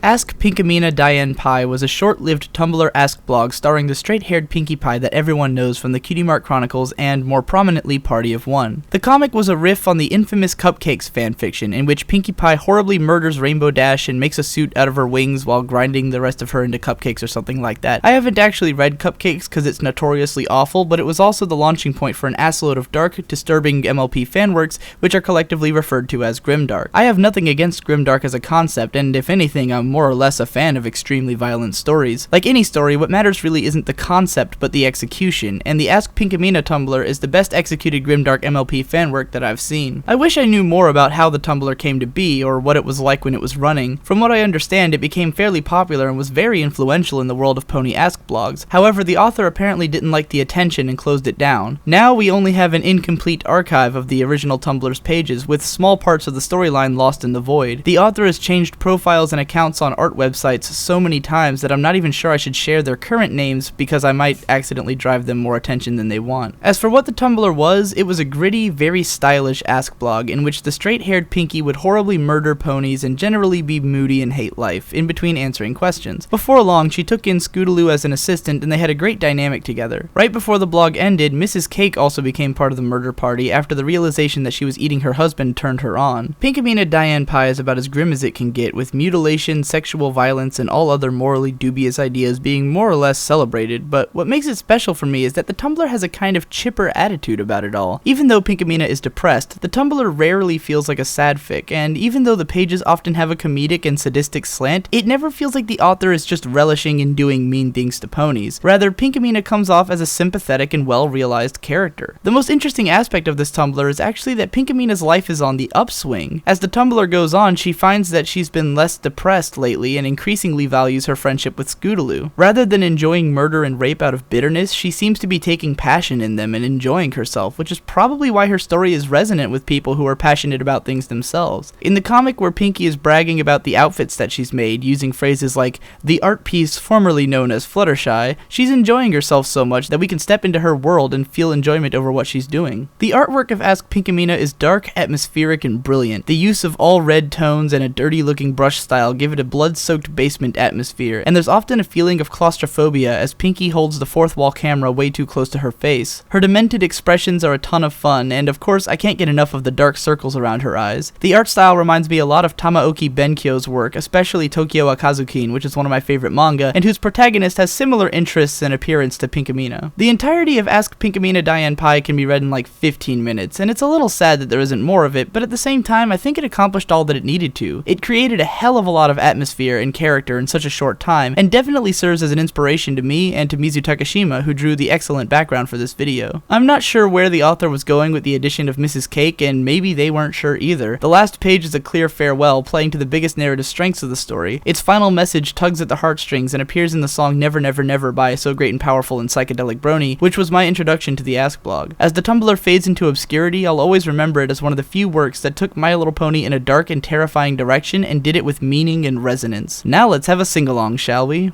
Ask Pinkamena Diane Pie was a short-lived Tumblr Ask blog starring the straight-haired Pinkie Pie that everyone knows from the Cutie Mark Chronicles and, more prominently, Party of One. The comic was a riff on the infamous Cupcakes fanfiction, in which Pinkie Pie horribly murders Rainbow Dash and makes a suit out of her wings while grinding the rest of her into cupcakes or something like that. I haven't actually read Cupcakes because it's notoriously awful, but it was also the launching point for an assload of dark, disturbing MLP fanworks, which are collectively referred to as grimdark. I have nothing against grimdark as a concept, and if anything, I'm more or less a fan of extremely violent stories. Like any story, what matters really isn't the concept, but the execution, and the Ask Pinkamena Tumblr is the best executed grimdark MLP fanwork that I've seen. I wish I knew more about how the Tumblr came to be, or what it was like when it was running. From what I understand, it became fairly popular and was very influential in the world of Pony Ask blogs. However, the author apparently didn't like the attention and closed it down. Now we only have an incomplete archive of the original Tumblr's pages, with small parts of the storyline lost in the void. The author has changed profiles and accounts on art websites so many times that I'm not even sure I should share their current names because I might accidentally drive them more attention than they want. As for what the Tumblr was, it was a gritty, very stylish Ask blog in which the straight-haired Pinkie would horribly murder ponies and generally be moody and hate life, in between answering questions. Before long, she took in Scootaloo as an assistant and they had a great dynamic together. Right before the blog ended, Mrs. Cake also became part of the murder party after the realization that she was eating her husband turned her on. Pinkamena Diane Pie is about as grim as it can get, with mutilation, sexual violence, and all other morally dubious ideas being more or less celebrated, but what makes it special for me is that the Tumblr has a kind of chipper attitude about it all. Even though Pinkamena is depressed, the Tumblr rarely feels like a sad fic, and even though the pages often have a comedic and sadistic slant, it never feels like the author is just relishing in doing mean things to ponies. Rather, Pinkamena comes off as a sympathetic and well-realized character. The most interesting aspect of this Tumblr is actually that Pinkamena's life is on the upswing. As the Tumblr goes on, she finds that she's been less depressed lately and increasingly values her friendship with Scootaloo. Rather than enjoying murder and rape out of bitterness, she seems to be taking passion in them and enjoying herself, which is probably why her story is resonant with people who are passionate about things themselves. In the comic where Pinkie is bragging about the outfits that she's made, using phrases like, "the art piece formerly known as Fluttershy," she's enjoying herself so much that we can step into her world and feel enjoyment over what she's doing. The artwork of Ask Pinkamena is dark, atmospheric, and brilliant. The use of all red tones and a dirty-looking brush style give it a blood-soaked basement atmosphere, and there's often a feeling of claustrophobia as Pinkie holds the fourth wall camera way too close to her face. Her demented expressions are a ton of fun, and of course I can't get enough of the dark circles around her eyes. The art style reminds me a lot of Tamaoki Benkyo's work, especially Tokyo Akazukin, which is one of my favorite manga, and whose protagonist has similar interests and appearance to Pinkamena. The entirety of Ask Pinkamena Diane Pie can be read in like 15 minutes, and it's a little sad that there isn't more of it, but at the same time I think it accomplished all that it needed to. It created a hell of a lot of atmosphere and character in such a short time, and definitely serves as an inspiration to me and to Mizu Takashima, who drew the excellent background for this video. I'm not sure where the author was going with the addition of Mrs. Cake, and maybe they weren't sure either. The last page is a clear farewell, playing to the biggest narrative strengths of the story. Its final message tugs at the heartstrings and appears in the song Never Never Never by So Great and Powerful and Psychedelic Brony, which was my introduction to the Ask blog. As the Tumblr fades into obscurity, I'll always remember it as one of the few works that took My Little Pony in a dark and terrifying direction and did it with meaning and resonance. Now let's have a sing-along, shall we?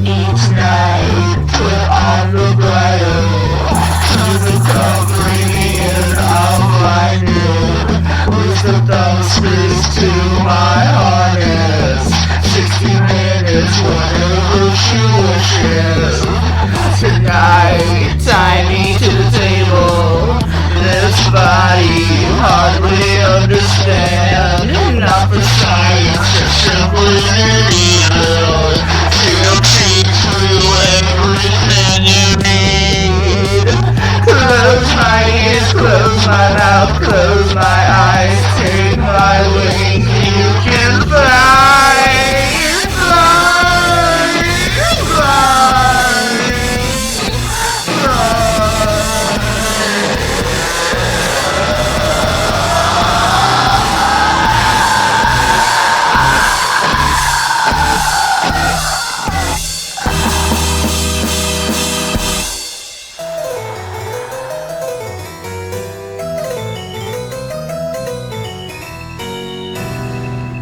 Each night, put on the bridle to the covering in of my new, with the thumbscrews to my harness. 60 minutes, whatever she wishes. Tonight, tie me to the table. This body hardly understand. Not for science, just simply an evil. She'll teach you everything you need. Close my ears, close my mouth, close my eyes. Take my wings, you can fly.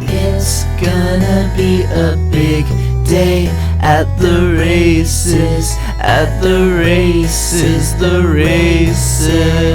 It's gonna be a big day at the races, the races.